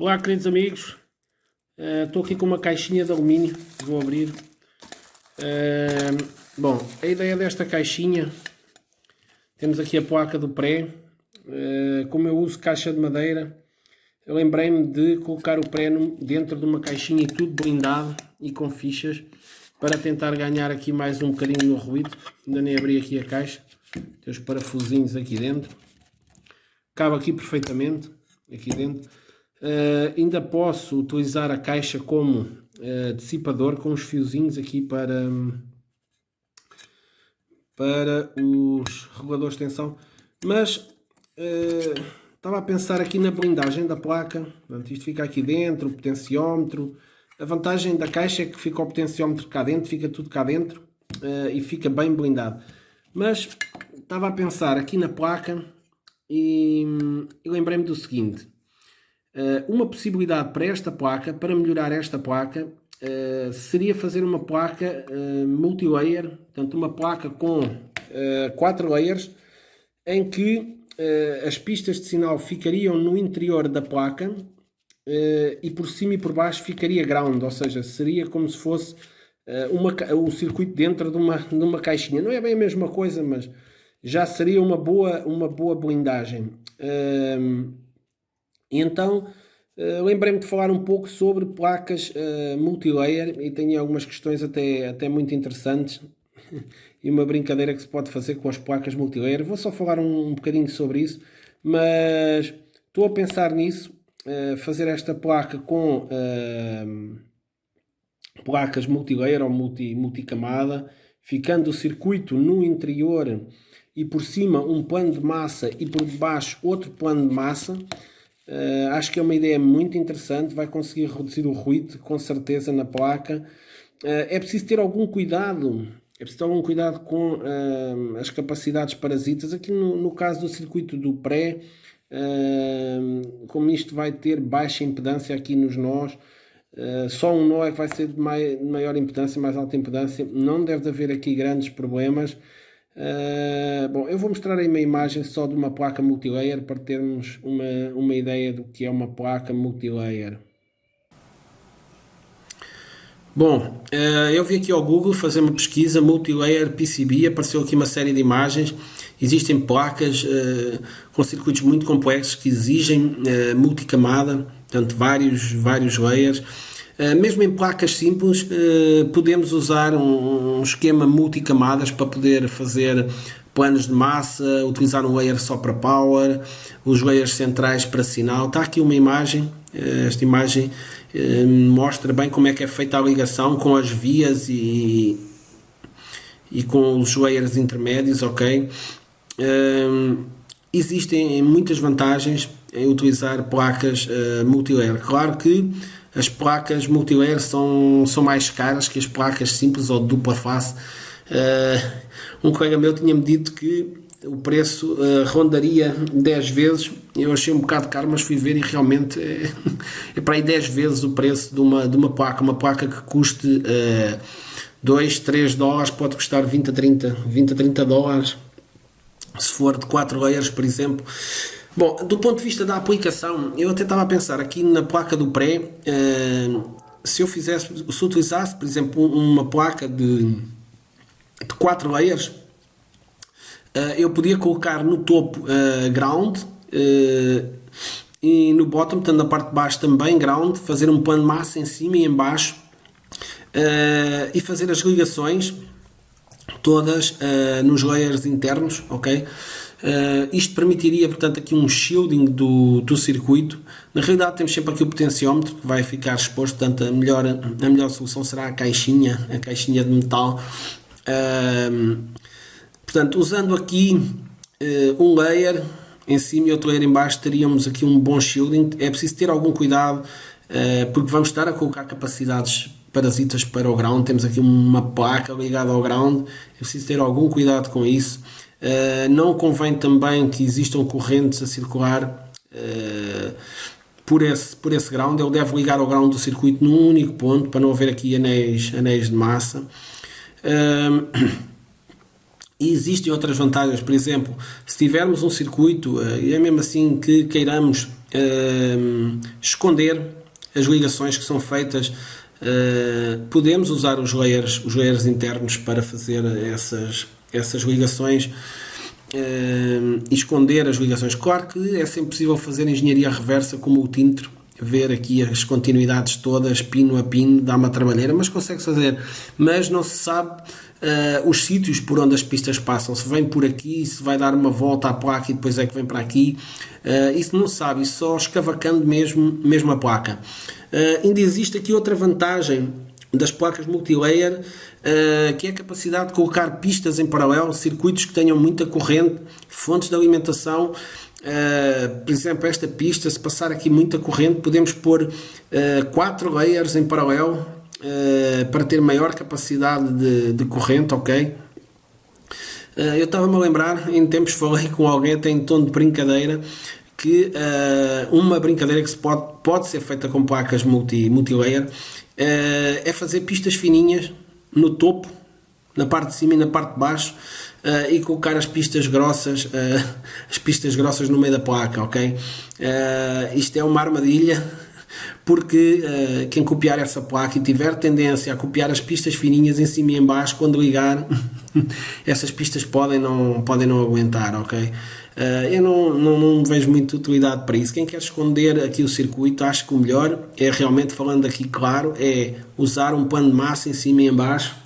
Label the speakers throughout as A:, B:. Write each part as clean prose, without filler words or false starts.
A: Olá, queridos amigos, estou aqui com uma caixinha de alumínio, vou abrir. Bom, a ideia desta caixinha, temos aqui a placa do pré. Como eu uso caixa de madeira, eu lembrei-me de colocar o pré dentro de uma caixinha e tudo blindado e com fichas, para tentar ganhar aqui mais um bocadinho no ruído. Ainda nem abri aqui a caixa, tem os parafusinhos aqui dentro, cabe aqui perfeitamente, aqui dentro. Ainda posso utilizar a caixa como dissipador, com os fiozinhos aqui para os reguladores de tensão, mas estava a pensar aqui na blindagem da placa. Portanto, isto fica aqui dentro, o potenciómetro. A vantagem da caixa é que fica o potenciómetro cá dentro, fica tudo cá dentro e fica bem blindado. Mas estava a pensar aqui na placa e lembrei-me do seguinte. Uma possibilidade para esta placa, para melhorar esta placa, seria fazer uma placa multi-layer, portanto uma placa com 4 layers, em que as pistas de sinal ficariam no interior da placa e por cima e por baixo ficaria ground, ou seja, seria como se fosse o circuito dentro de uma caixinha. Não é bem a mesma coisa, mas já seria uma boa blindagem. E então lembrei-me de falar um pouco sobre placas multilayer, e tenho algumas questões até muito interessantes e uma brincadeira que se pode fazer com as placas multilayer. Vou só falar um bocadinho sobre isso, mas estou a pensar nisso, fazer esta placa com placas multilayer ou multicamada, ficando o circuito no interior e por cima um plano de massa e por debaixo outro plano de massa. Acho que é uma ideia muito interessante, vai conseguir reduzir o ruído com certeza na placa. É preciso ter algum cuidado, com as capacidades parasitas. Aqui no caso do circuito do pré, como isto vai ter baixa impedância aqui nos nós, só um nó é que vai ser de maior impedância, mais alta impedância, não deve haver aqui grandes problemas. Bom, eu vou mostrar aí uma imagem só de uma placa multilayer para termos uma ideia do que é uma placa multilayer. Bom, eu vim aqui ao Google fazer uma pesquisa multilayer PCB, apareceu aqui uma série de imagens. Existem placas com circuitos muito complexos que exigem multicamada, portanto vários layers. Mesmo em placas simples, podemos usar um esquema multicamadas para poder fazer planos de massa, utilizar um layer só para power, os layers centrais para sinal. Está aqui uma imagem, esta imagem mostra bem como é que é feita a ligação com as vias e com os layers intermédios, ok? Existem muitas vantagens em utilizar placas multilayer. Claro que as placas multilayer são mais caras que as placas simples ou de dupla face. Um colega meu tinha-me dito que o preço rondaria 10 vezes. Eu achei um bocado caro, mas fui ver e realmente é para aí 10 vezes o preço de uma placa. Uma placa que custe 2, 3 dólares pode custar 20 a 30 dólares. Se for de 4 layers, por exemplo. Bom, do ponto de vista da aplicação, eu até estava a pensar aqui na placa do pré, se utilizasse, por exemplo, uma placa de 4 layers, eu podia colocar no topo ground e no bottom, portanto na parte de baixo também ground, fazer um plano de massa em cima e em baixo e fazer as ligações todas nos layers internos, ok? Isto permitiria, portanto, aqui um shielding do circuito. Na realidade temos sempre aqui o potenciómetro que vai ficar exposto, portanto a melhor solução será a caixinha de metal. Portanto, usando aqui um layer em cima e outro layer em baixo, teríamos aqui um bom shielding. É preciso ter algum cuidado porque vamos estar a colocar capacidades parasitas para o ground. Temos aqui uma placa ligada ao ground, é preciso ter algum cuidado com isso. Não convém também que existam correntes a circular por esse ground. Ele deve ligar ao ground do circuito num único ponto, para não haver aqui anéis de massa. E existem outras vantagens, por exemplo, se tivermos um circuito, e é mesmo assim que queiramos esconder as ligações que são feitas. Podemos usar os layers internos para fazer essas ligações e esconder as ligações. Claro que é sempre possível fazer engenharia reversa como o Tintro, ver aqui as continuidades todas, pino a pino, dá uma trabalheira, mas consegue fazer. Mas não se sabe os sítios por onde as pistas passam, se vem por aqui, se vai dar uma volta à placa e depois é que vem para aqui. Isso não se sabe, isso só escavacando mesmo a placa. Ainda existe aqui outra vantagem das placas multilayer, que é a capacidade de colocar pistas em paralelo, circuitos que tenham muita corrente, fontes de alimentação. Por exemplo, esta pista, se passar aqui muita corrente, podemos pôr 4 layers em paralelo para ter maior capacidade de corrente, ok? Eu estava-me a lembrar, em tempos falei com alguém até em tom de brincadeira, que uma brincadeira que pode ser feita com placas multilayer é fazer pistas fininhas no topo, na parte de cima e na parte de baixo, e colocar as pistas grossas no meio da placa, ok? Isto é uma armadilha, porque quem copiar essa placa e tiver tendência a copiar as pistas fininhas em cima e em baixo, quando ligar, essas pistas podem não aguentar, ok? Eu não vejo muita utilidade para isso. Quem quer esconder aqui o circuito, acho que o melhor é, realmente falando aqui claro, é usar um pano de massa em cima e em baixo,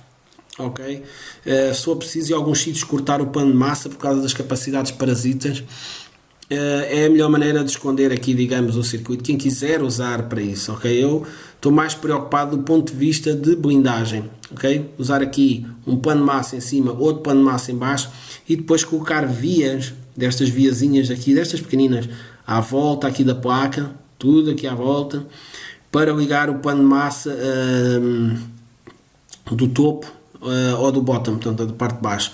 A: ok? Se for preciso em alguns sítios cortar o pano de massa por causa das capacidades parasitas, é a melhor maneira de esconder aqui, digamos, o circuito. Quem quiser usar para isso, ok? Eu estou mais preocupado do ponto de vista de blindagem, ok? Usar aqui um pano de massa em cima, outro pano de massa em baixo e depois colocar vias, destas viazinhas aqui, destas pequeninas, à volta aqui da placa, tudo aqui à volta, para ligar o pano de massa do topo ou do bottom, portanto da parte de baixo.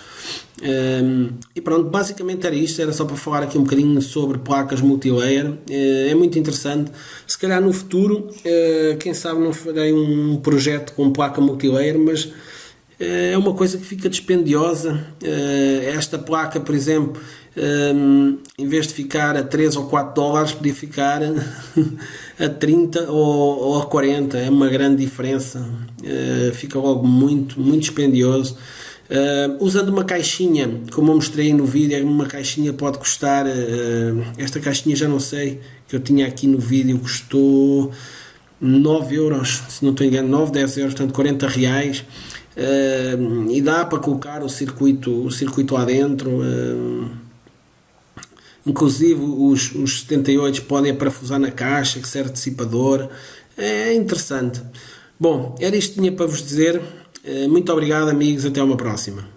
A: E pronto, basicamente era isto, era só para falar aqui um bocadinho sobre placas multilayer. É muito interessante. Se calhar no futuro, quem sabe não farei um projeto com placa multilayer, mas é uma coisa que fica dispendiosa. Esta placa, por exemplo, em vez de ficar a 3 ou 4 dólares, podia ficar a 30 ou a 40. É uma grande diferença. Fica logo muito dispendioso. Usando uma caixinha, como eu mostrei no vídeo, uma caixinha pode custar, esta caixinha já não sei, que eu tinha aqui no vídeo, custou 9 euros, se não estou enganado, 9, 10 euros, portanto 40 reais, e dá para colocar o circuito lá dentro, inclusive os 78 podem parafusar na caixa, que serve de dissipador. É interessante. Bom, era isto que tinha para vos dizer. Muito obrigado, amigos, até uma próxima.